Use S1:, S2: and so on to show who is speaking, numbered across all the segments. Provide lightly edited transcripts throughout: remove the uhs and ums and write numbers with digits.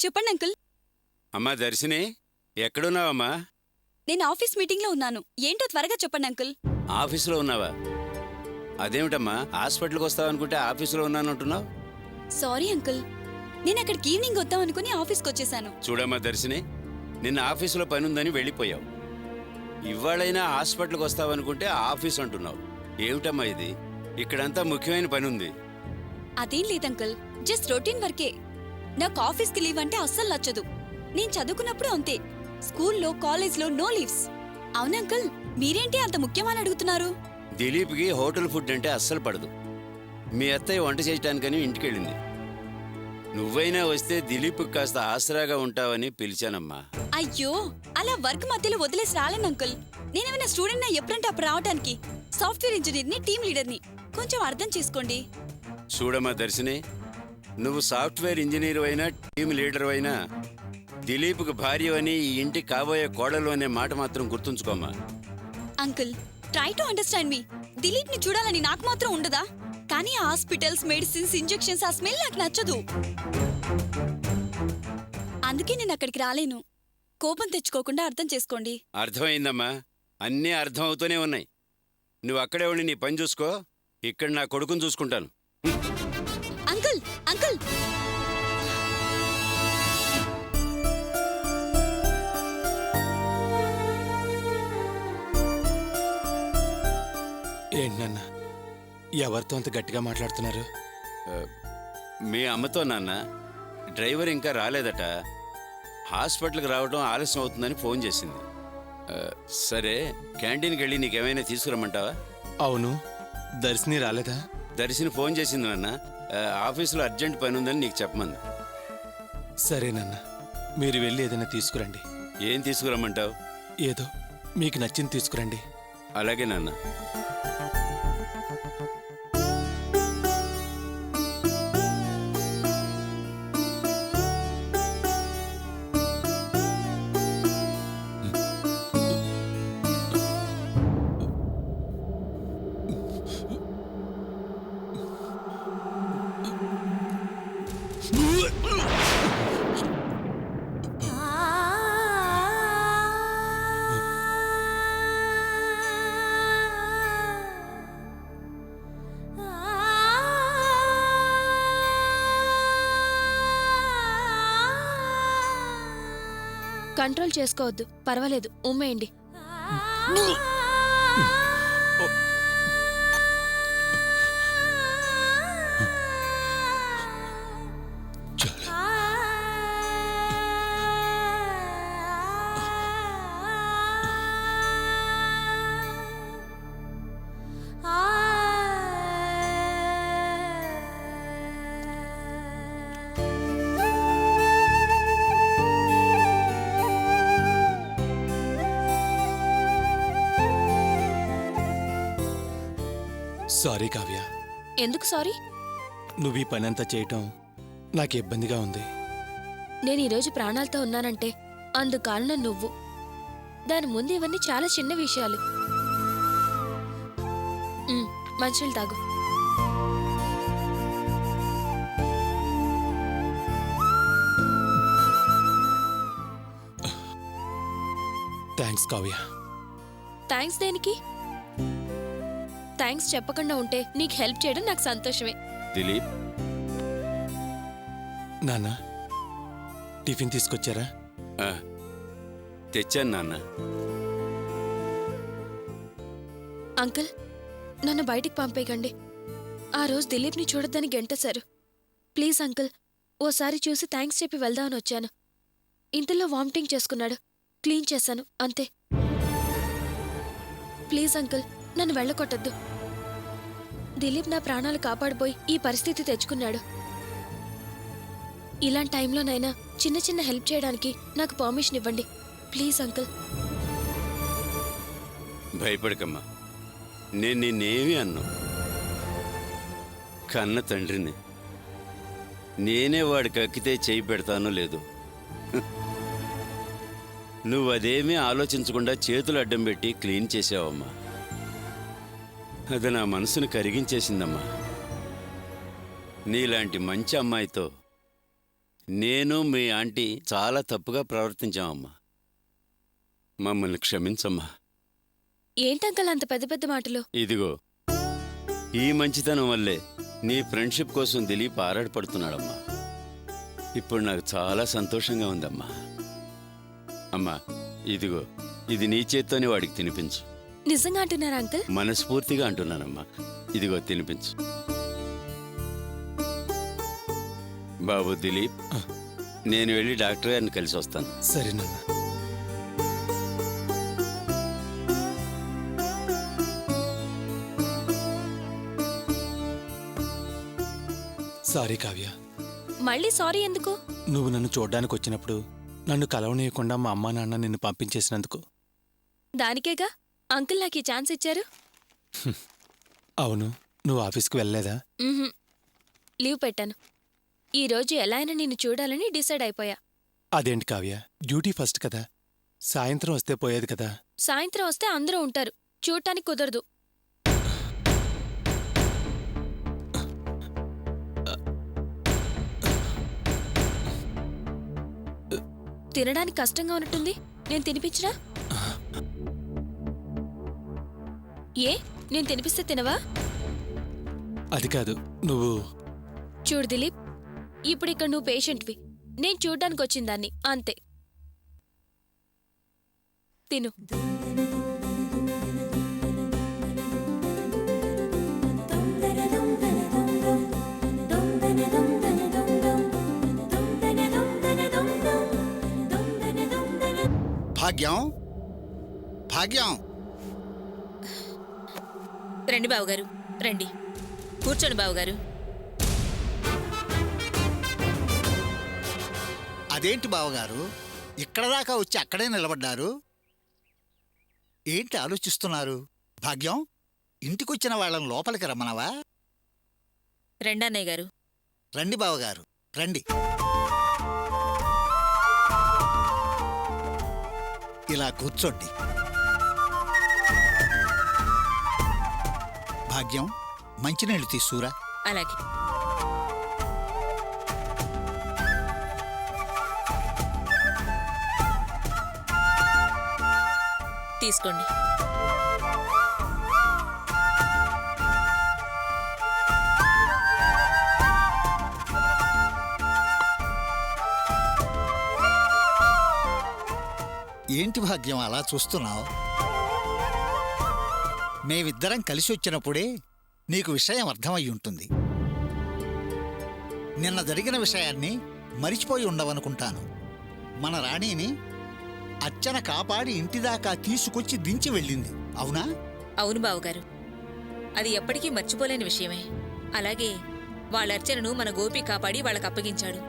S1: చెప్పండి అంకుల్.
S2: అమ్మా దర్శిని, ఎక్కడున్నావమ్మా?
S1: నేను ఆఫీస్ మీటింగ్లో ఉన్నాను. ఏంటో త్వరగా చెప్పండి అంకుల్.
S2: ఆఫీసులో ఉన్నావా? అదేమిటమ్మా, హాస్పిటల్కి వస్తావనుకుంటే ఆఫీసులో ఉన్నానంటున్నావు?
S1: సారీ అంకుల్, నేను అక్కడికి ఈవినింగ్ వద్దాం అనుకుని ఆఫీస్కి వచ్చేసాను.
S2: చూడమ్మా దర్శిని, నిన్న ఆఫీసులో పనుందని వెళ్ళిపోయావు. ఇవాళైనా హాస్పిటల్కి వస్తావనుకుంటే ఆఫీస్ అంటున్నావు. ఏమిటమ్మా ఇది? ఇక్కడంతా ముఖ్యమైన పని ఉంది.
S1: అదేం లేదంకుల్, జస్ట్ రొటీన్ వర్కే. నాకు ఆఫీస్కి లీవ్ అంటే అస్సలు నచ్చదు. నేను చదువుకున్నప్పుడు అంతే, స్కూల్లో కాలేజ్లో నో లీవ్స్. అవునంకుల్, మీరేంటి అంత ముఖ్యమని అడుగుతున్నారు?
S2: దిలీప్కి హోటల్ ఫుడ్ అంటే అస్సలు పడదు. మీ అత్తయ్య వంట చేయటానికని ఇంటికెళ్ళింది. నువ్వైనా వస్తే దిలీప్కి కాస్త ఆసరాగా ఉంటావని పిలిచానమ్మా.
S1: అయ్యో, అలా వర్క్ మధ్యలో వదిలేసి రాలేను అంకుల్. నేనేమైనా స్టూడెంట్ నా ఎప్పుడంటే అప్పుడు రావడానికి. సాఫ్ట్వేర్ ఇంజనీర్ని, టీమ్ లీడర్ని. కొంచెం అర్థం చేసుకోండి.
S2: చూడమ్మా దర్శిని, నువ్వు సాఫ్ట్వేర్ ఇంజనీర్ అయినా టీమ్ లీడర్ అయినా దిలీప్కి భార్యవని, ఈ ఇంటి కాబోయే కోడలు అనే మాట మాత్రం గుర్తుంచుకోమ్మా.
S1: అంకుల్, ట్రై టు అండర్స్టాండ్ మీ. దిలీప్ ని చూడాలని నాకు మాత్రం ఉండదా? కానీ హాస్పిటల్స్, మెడిసిన్స్, ఇంజెక్షన్స్, ఆ స్మెల్ నాకు నచ్చదు. అందుకే నేను అక్కడికి రాలేను. కోపం తెచ్చుకోకుండా అర్థం చేసుకోండి.
S2: అర్థమైందమ్మా, అన్నీ అర్థం అవుతూనే ఉన్నాయి. నువ్వు అక్కడే ఉండి నీ పని చూసుకో, ఇక్కడ నా కొడుకుని చూసుకుంటాను.
S1: అంకుల్, అంకుల్,
S3: ఏంటన్నా ఎవరితో అంత గట్టిగా మాట్లాడుతున్నారు?
S2: మీ అమ్మతో నాన్న. డ్రైవర్ ఇంకా రాలేదట. హాస్పిటల్కి రావడం ఆలస్యం అవుతుందని ఫోన్ చేసింది. సరే, క్యాంటీన్కి వెళ్ళి నీకేమైనా తీసుకురమ్మంటావా?
S3: అవును, దర్శిని రాలేదా?
S2: దర్శిని ఫోన్ చేసింది నాన్న. ఆఫీసులో అర్జెంట్ పని ఉందని నీకు చెప్పమంది.
S3: సరేనన్నా, మీరు వెళ్ళి ఏదైనా తీసుకురండి.
S2: ఏం తీసుకురమ్మంటావు?
S3: ఏదో మీకు నచ్చింది తీసుకురండి.
S2: అలాగే నాన్న.
S4: కంట్రోల్ చేసుకోవద్దు, పర్వాలేదు, ఉమ్మేయండి.
S3: సారీ కావ్య.
S4: ఎందుకు సారీ?
S3: నువ్వు ఈ పని అంతా చేయటం నాకు ఇబ్బందిగా ఉంది.
S4: నేను ఈరోజు ప్రాణాలతో ఉన్నానంటే అందుకు కారణం నువ్వు. దాని ముందు ఇవన్నీ చాలా చిన్న విషయాలు. మంచినీళ్ళు తాగు.
S3: థ్యాంక్స్ కావ్య.
S4: థ్యాంక్స్ దేనికి? థ్యాంక్స్ చెప్పకుండా ఉంటే నీకు హెల్ప్ చేయడం నాకు సంతోషమే.
S2: దిలీప్,
S3: నాన్న టిఫిన్ తీసుకొచ్చారా?
S2: తెచ్చాను నాన్న.
S4: అంకుల్, నన్ను బయటికి పంపేయకండి. ఆ రోజు దిలీప్ని చూడొద్దని గెంటేశారు. ప్లీజ్ అంకుల్, ఓసారి చూసి థ్యాంక్స్ చెప్పి వెళ్దామని వచ్చాను. ఇంతలో వామిటింగ్ చేసుకున్నాడు, క్లీన్ చేశాను, అంతే. ప్లీజ్ అంకుల్, నన్ను వెళ్ళకొట్టద్దు. దిలీప్ నా ప్రాణాలు కాపాడిపోయి ఈ పరిస్థితి తెచ్చుకున్నాడు. ఇలాంటి టైంలోనైనా చిన్న చిన్న హెల్ప్ చేయడానికి నాకు పర్మిషన్ ఇవ్వండి ప్లీజ్ అంకుల్.
S2: భయపడకమ్మా, నేను నిన్నేమీ అన్నా. కన్న తండ్రిని నేనే వాడికి అక్కితే చేయి పెడతానో లేదు. నువ్వు అదేమీ ఆలోచించకుండా చేతులు అడ్డం పెట్టి క్లీన్ చేసావమ్మా. అది నా మనసును కరిగించేసిందమ్మా. నీలాంటి మంచి అమ్మాయితో నేను మీ ఆంటీ చాలా తప్పుగా ప్రవర్తించామమ్మా. మమ్మల్ని క్షమించమ్మా.
S4: ఏంటంకల్ అంత పెద్ద పెద్ద మాటలు?
S2: ఇదిగో ఈ మంచితనం వల్లే నీ ఫ్రెండ్షిప్ కోసం దిలీప్ ఆరాటపడుతున్నాడమ్మా. ఇప్పుడు నాకు చాలా సంతోషంగా ఉందమ్మా. అమ్మా ఇదిగో ఇది నీ చేత్తోనే వాడికి తినిపించు.
S4: నిజంగా అంటున్నారా అంకుల్?
S2: మనస్ఫూర్తిగా అంటున్నానమ్మా. ఇదిగో తినిపించు. బాబు దిలీప్, నేను వెళ్ళి డాక్టర్ గారిని కలిసి వస్తాను.
S3: సరే నాన్న. సారీ కావ్య,
S4: మళ్ళీ సారీ ఎందుకు?
S3: నువ్వు నన్ను చూడ్డానికి వచ్చినప్పుడు నన్ను కలవనీయకుండా మా అమ్మా నాన్న నిన్ను పంపించేసినందుకు.
S4: దానికేగా అంకుల్ నాకు ఈ ఛాన్స్ ఇచ్చారు.
S3: అవును, నువ్వు ఆఫీస్కి వెళ్ళలేదా?
S4: మ్హూ. లీవ్ పెట్టాను. ఈ రోజు ఎలా అయినా నిన్ను చూడాలని డిసైడ్ అయిపోయా.
S3: అదేంటి కావ్య, డ్యూటీ ఫస్ట్ కదా, సాయంత్రం వస్తే పోయేది కదా.
S4: సాయంత్రం వస్తే అందరూ ఉంటారు, చూడటానికి కుదరదు. తినడానికి కష్టంగా ఉన్నట్టుంది, నేను తినిపించరా? ఏ, నేను తినిపిస్తే తినవా?
S3: అది కాదు, నువ్వు
S4: చూడు దిలీప్, ఇప్పుడు ఇక్కడ నువ్వు పేషెంట్వి, నేను చూడ్డానికి వచ్చిందాన్ని అంతే. తిను.
S5: భాగ్యం, భాగ్యం,
S6: రండి బావగారు, రండి కూర్చోండి బావగారు.
S5: అదేంటి బావగారు ఇక్కడ దాకా వచ్చి అక్కడే నిలబడ్డారు? ఏంటి ఆలోచిస్తున్నారు? భాగ్యం, ఇంటికొచ్చిన వాళ్ళని లోపలికి రమ్మనవా?
S6: రండి అన్నయ్య గారు.
S5: రండి బావగారు, రండి. ఇలా కూర్చోండి. భాగ్యం, మంచినీళ్ళు తీసుకురా.
S6: అలాగే. తీసుకోండి.
S5: ఏంటి భాగ్యం అలా చూస్తున్నావు? మేమిద్దరం కలిసి వచ్చినప్పుడే నీకు విషయం అర్థమై ఉంటుంది. నిన్న జరిగిన విషయాన్ని మరిచిపోయి ఉండవనుకుంటాను. మన రాణిని అర్చన కాపాడి ఇంటిదాకా తీసుకొచ్చి దించి వెళ్ళింది, అవునా?
S6: అవును బావగారు, అది ఎప్పటికీ మర్చిపోలేని విషయమే. అలాగే వాళ్ళ అర్చనను మన గోపి కాపాడి వాళ్ళకి అప్పగించాడు.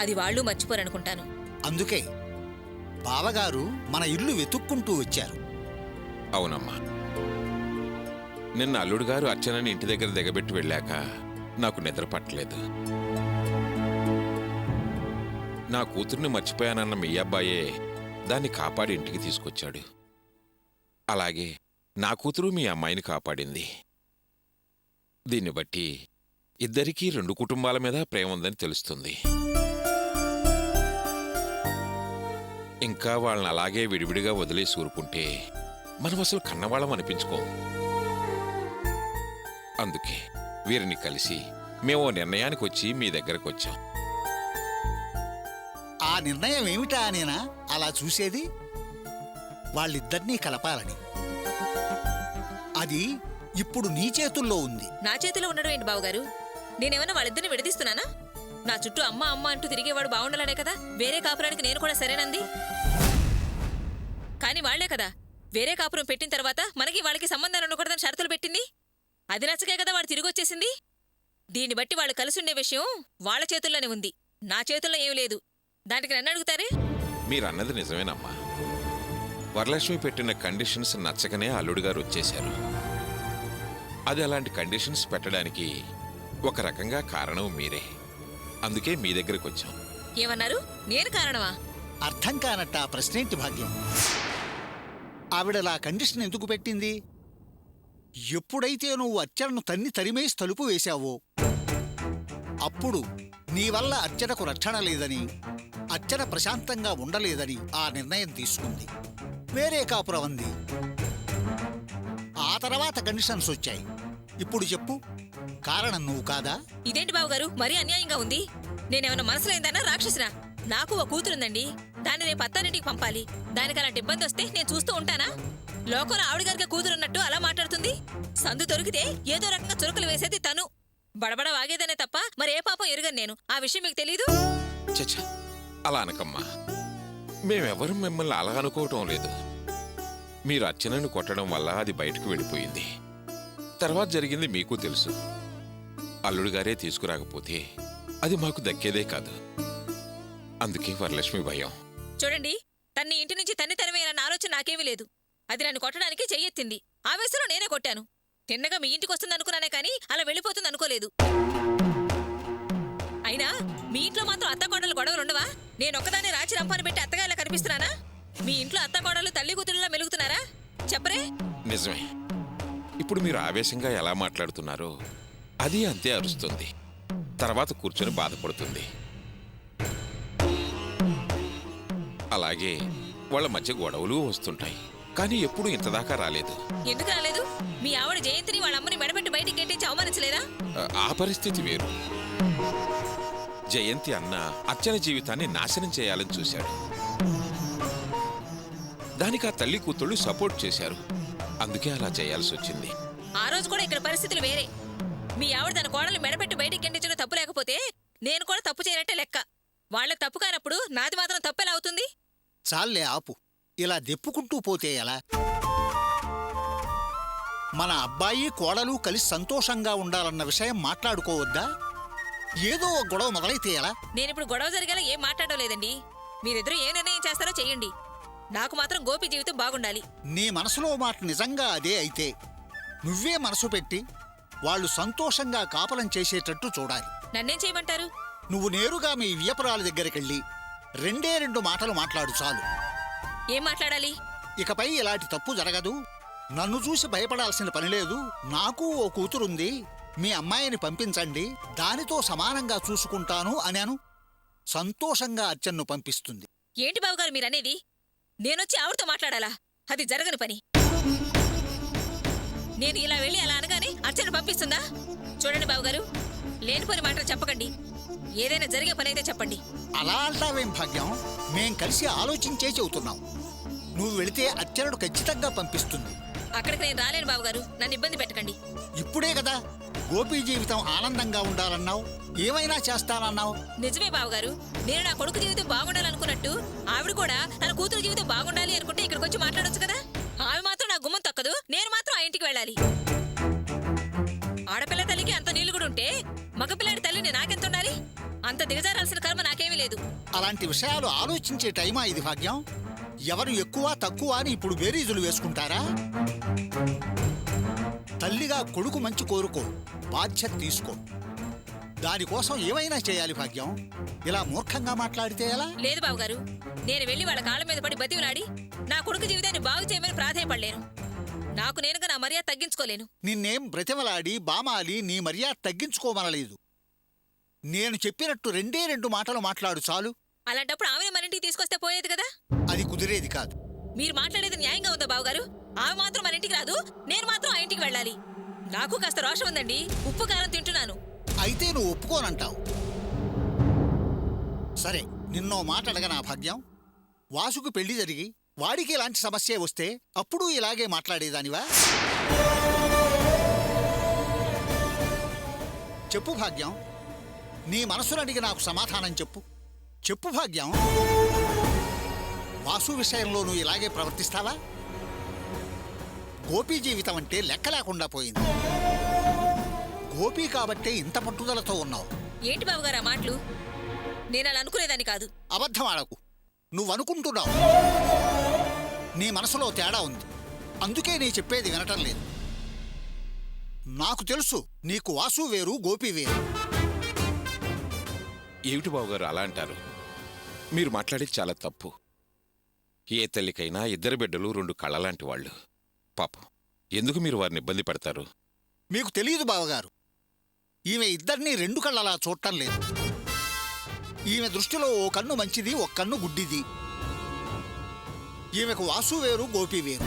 S6: అది వాళ్ళు మర్చిపోరనుకుంటాను.
S5: అందుకే బావగారు మన ఇల్లు వెతుక్కుంటూ వచ్చారు.
S7: అవునమ్మా, నిన్న అల్లుడు గారు అర్చనని ఇంటి దగ్గర దిగబెట్టి వెళ్ళాక నాకు నిద్ర పట్టలేదు. నా కూతుర్ని మర్చిపోయానన్న మీ అబ్బాయే దాన్ని కాపాడి ఇంటికి తీసుకొచ్చాడు. అలాగే నా కూతురు మీ అమ్మాయిని కాపాడింది. దీన్ని బట్టి ఇద్దరికీ రెండు కుటుంబాల మీద ప్రేమ ఉందని తెలుస్తుంది. ఇంకా వాళ్ళని అలాగే విడివిడిగా వదిలేసి ఊరుకుంటే మనం అసలు కన్నవాళ్ళం అనిపించుకోం. అందుకే వీరిని కలిసి మేము ఓ నిర్ణయానికి వచ్చి మీ దగ్గరకు వచ్చాం.
S5: ఆ నిర్ణయం ఏమిటా నేనా అలా చూసేది? వాళ్ళిద్దరినీ కలపాలని. అది ఇప్పుడు నీ చేతుల్లో ఉంది.
S6: నా చేతిలో ఉండడం ఏంటి బావగారు? నేనేమన్నా వాళ్ళిద్దరిని విడదీస్తున్నానా? నా చుట్టూ అమ్మ అమ్మ అంటూ తిరిగేవాడు బాగుండాలనే కదా వేరే కాపురానికి నేను కూడా సరేనంది. కాని వాళ్లే కదా వేరే కాపురం పెట్టిన తర్వాత మనకి వాళ్ళకి సంబంధాలు ఉండకూడదని షరతులు పెట్టింది. అది నచ్చకే కదా వాడు తిరిగొచ్చేసింది. దీన్ని బట్టి వాళ్ళు కలిసుండే విషయం వాళ్ళ చేతుల్లోనే ఉంది, నా చేతుల్లో ఏం లేదు. దానికి నన్ను అడుగుతారే?
S7: మీరన్నది నిజమేనమ్మా. వరలక్ష్మి పెట్టిన కండిషన్స్ నచ్చకనే అల్లుడు గారు వచ్చేశారు. అది అలాంటి కండిషన్స్ పెట్టడానికి ఒక రకంగా కారణం మీరే. అందుకే మీ దగ్గరకు వచ్చాం.
S6: ఏమన్నారు? నేను కారణమా?
S5: అర్థం కానట్ట ఆ ప్రశ్నేంటి భాగ్యం? ఆవిడలా కండిషన్ ఎందుకు పెట్టింది? ఎప్పుడైతే నువ్వు అర్చనను తరిమేసి తలుపు వేశావో అప్పుడు నీ వల్ల అర్చనకు రక్షణ లేదని, అర్చన ప్రశాంతంగా ఉండలేదని ఆ నిర్ణయం తీసుకుంది. వేరే కాపురం అంది. ఆ తర్వాత కండిషన్స్ వచ్చాయి. ఇప్పుడు చెప్పు, కారణం నువ్వు కాదా?
S6: ఇదేంటి బావగారు, మరీ అన్యాయంగా ఉంది. నేనేమన్నా మనసులైందన్నా రాక్షసునా? నాకు ఓ కూతురుందండి. దాన్ని రేపు అత్తారింటికి పంపాలి. దానికి అలాంటి ఇబ్బంది వస్తే నేను చూస్తూ ఉంటానా? లోకంలో ఆవిడగారికి కూతురున్నట్టు అలా మాట్లాడుతుంది. సందు దొరికితే ఏదో రకంగా చురుకులు వేసేది తను. బడబడ వాగేదనే తప్ప మరే పాపం ఎరుగను నేను. ఆ విషయం మీకు తెలీదు?
S7: చచ్చా, అలా అనకమ్మా. మేమెవరూ మిమ్మల్ని అలా అనుకోవటం లేదు. మీరు అర్చనను కొట్టడం వల్ల అది బయటకు వెళ్ళిపోయింది. తర్వాత జరిగింది మీకు తెలుసు. అల్లుడు గారే తీసుకురాకపోతే అది మాకు దక్కేదే కాదు. అందుకే వరలక్ష్మి భయం.
S6: చూడండి, తన్ని ఇంటి నుంచి తన్ని తరిమేయాలన్న ఆలోచన నాకేమీ లేదు. అది నన్ను కొట్టడానికి చెయ్యెత్తింది. ఆవేశంలో నేనే కొట్టాను. తిన్నగా మీ ఇంటికి వస్తుందనుకున్నానే కానీ అలా వెళ్ళిపోతుంది అనుకోలేదు. అయినా మీ ఇంట్లో మాత్రం అత్తకోడలు గొడవలు ఉండవా? నేనొక్కదాన్ని రాచి రంపాన్ని పెట్టి అత్తగా ఇలా కనిపిస్తున్నానా? మీ ఇంట్లో అత్తకోడలు తల్లి కూతురులా మెలుగుతున్నారా? చెప్పరే.
S7: నిజమే. ఇప్పుడు మీరు ఆవేశంగా ఎలా మాట్లాడుతున్నారో అది అంతే అరుస్తుంది. తర్వాత కూర్చొని బాధపడుతుంది. అలాగే వాళ్ళ మధ్య గొడవలు వస్తుంటాయి. కానీ ఎప్పుడూ ఇంతదాకా రాలేదు.
S6: ఎందుకు రాలేదు? మీ ఆవిడ జయంతిని వాళ్ళ అమ్మని మెడబెట్టి బయటికి గెట్టించి అవమానించలేదా?
S7: ఆ పరిస్థితి వేరు. జయంతి అన్న అర్చన జీవితాన్ని నాశనం చేయాలని చూశాడు. దానికి ఆ తల్లి కూతుళ్ళు సపోర్ట్ చేశారు. అందుకే అలా చేయాల్సి వచ్చింది.
S6: ఆ రోజు కూడా ఇక్కడ పరిస్థితులు వేరే. మీ ఆవిడ తన కోడలు మెడపెట్టి బయటికి గెంటించడం తప్పు లేకపోతే నేను కూడా తప్పు చేయనట్టే లెక్క. వాళ్ళ తప్పు కానప్పుడు నాది మాత్రం తప్పెలా అవుతుంది?
S5: చాలే ఆపు. ఇలా దెప్పుకుంటూ పోతే ఎలా? మన అబ్బాయి కోడలు కలిసి సంతోషంగా ఉండాలన్న విషయం మాట్లాడుకోవద్దా? ఏదో ఒక గొడవ మొదలైతే ఎలా?
S6: నేనిప్పుడు గొడవ జరిగేలా ఏం మాట్లాడడం లేదండి. మీరిద్దరూ ఏ నిర్ణయం చేస్తారో చెయ్యండి. నాకు మాత్రం గోపి జీవితం బాగుండాలి.
S5: నీ మనసులో మాట నిజంగా అదే అయితే నువ్వే మనసు పెట్టి వాళ్ళు సంతోషంగా కాపలం చేసేటట్టు చూడాలి.
S6: నన్నేం చేయమంటారు?
S5: నువ్వు నేరుగా మీ వియపురాల దగ్గరికెళ్ళి 2 మాటలు మాట్లాడు చాలు.
S6: ఏం మాట్లాడాలి?
S5: ఇకపై ఇలాంటి తప్పు జరగదు. నన్ను చూసి భయపడాల్సిన పని లేదు. నాకు ఓ కూతురుంది. మీ అమ్మాయిని పంపించండి, దానితో సమానంగా చూసుకుంటాను అనాను. సంతోషంగా అర్చన్ను పంపిస్తుంది.
S6: ఏంటి బావగారు మీరనేది? నేనొచ్చి ఆవిడతో మాట్లాడాలా? అది జరగని పని. నేను ఇలా వెళ్ళి అలా అనగానే అర్చన పంపిస్తుందా? చూడండి బావగారు, లేనిపోని మాటలు చెప్పకండి. ఏదైనా జరిగే పని అయితే చెప్పండి.
S5: అలా అంటావేం భాగ్యం? మేం కలిసి ఆలోచించే చెబుతున్నాం. నువ్వు వెళితే అర్చనను ఖచ్చితంగా పంపిస్తుంది.
S6: అక్కడికి నేను రాలేను బావగారు, నన్ను ఇబ్బంది పెట్టకండి.
S5: ఇప్పుడే కదా గోపి జీవితం ఆనందంగా ఉండాలన్నావు, ఏమైనా చేస్తానన్నావు.
S6: నిజమే బావగారు, నేను నా కొడుకు జీవితం బాగుండాలనుకున్నట్టు ఆవిడ కూడా తన కూతురు జీవితం బాగుండాలి అనుకుంటే ఇక్కడికి వచ్చి మాట్లాడొచ్చు కదా. ఆమె మాత్రం నా గుమ్మం తక్కదు, నేను మాత్రం ఆ ఇంటికి వెళ్ళాలి. ఆడపిల్ల తల్లికి అంత నీళ్లు కూడా ఉంటే మగపిల్లాడి తల్లిని నాకెంత ఉండాలి? అంత దిగజారాల్సిన కర్మ నాకేమీ లేదు.
S5: అలాంటి విషయాలు ఆలోచించే టైమా ఇది భాగ్యం? ఎవరు ఎక్కువ తక్కువ అని ఇప్పుడు బేరీజులు వేసుకుంటారా? తల్లిగా కొడుకు మంచి కోరుకో, బాధ్యత తీసుకో. దానికోసం ఏమైనా చేయాలి భాగ్యం. ఇలా మూర్ఖంగా మాట్లాడితే ఎలా?
S6: లేదు బావగారు, నేను వెళ్ళి వాళ్ళ కాళ్ళ మీద పడి బతివులాడి నా కొడుకు జీవితాన్ని బాగు చేయమని ప్రాధేయపడలేను. నాకు నేనుగా నా మర్యాద తగ్గించుకోలేను.
S5: నిన్నేం బ్రతిమలాడి బామాలి నీ మర్యాద తగ్గించుకోమనలేదు. నేను చెప్పినట్టు 2 మాటలు మాట్లాడు చాలు.
S6: అలాంటప్పుడు ఆమెను మన ఇంటికి తీసుకొస్తే పోయేది కదా.
S5: అది కుదిరేది కాదు.
S6: మీరు మాట్లాడేది న్యాయంగా ఉందా బావగారు? ఆమె మాత్రం మన ఇంటికి రాదు, నేను మాత్రం ఆ ఇంటికి వెళ్ళాలి. నాకు కాస్త రోషం ఉందండి, ఉప్పు కారం తింటున్నాను.
S5: అయితే నువ్వు ఒప్పుకోనంటావు. సరే, నిన్నో మాట అడగనా భాగ్యం? వాసుకు పెళ్లి జరిగి వాడికి ఇలాంటి సమస్య వస్తే అప్పుడు ఇలాగే మాట్లాడేదానివా? చెప్పు భాగ్యం, నీ మనసును అడిగి నాకు సమాధానం చెప్పు. చెప్పు భాగ్యం, వాసు విషయంలో నువ్వు ఇలాగే ప్రవర్తిస్తావా? గోపి జీవితం అంటే లెక్క లేకుండా పోయింది. గోపి కాబట్టే ఇంత పట్టుదలతో ఉన్నావు.
S6: ఏంటి బావగారు ఆ మాటలు? నేను అలా అనుకునేదాన్ని కాదు.
S5: అబద్ధం ఆడకు. నువ్వనుకుంటున్నావు. నీ మనసులో తేడా ఉంది, అందుకే నీ చెప్పేది వినటం లేదు. నాకు తెలుసు, నీకు వాసు వేరు, గోపి వేరు.
S7: ఏమిటి బావగారు అలా అంటారు? మీరు మాట్లాడేది చాలా తప్పు. ఏ తల్లికైనా 2 బిడ్డలు 2 కళ్ళలాంటి వాళ్ళు. పాపం, ఎందుకు మీరు వారిని ఇబ్బంది పెడతారు?
S5: మీకు తెలియదు బావగారు, ఈమె ఇద్దరినీ 2 కళ్ళలా చూడటం లేదు. ఈమె దృష్టిలో ఓ కన్ను మంచిది, ఒక కన్ను గుడ్డిది. ఈమెకు వాసు వేరు, గోపి వేరు.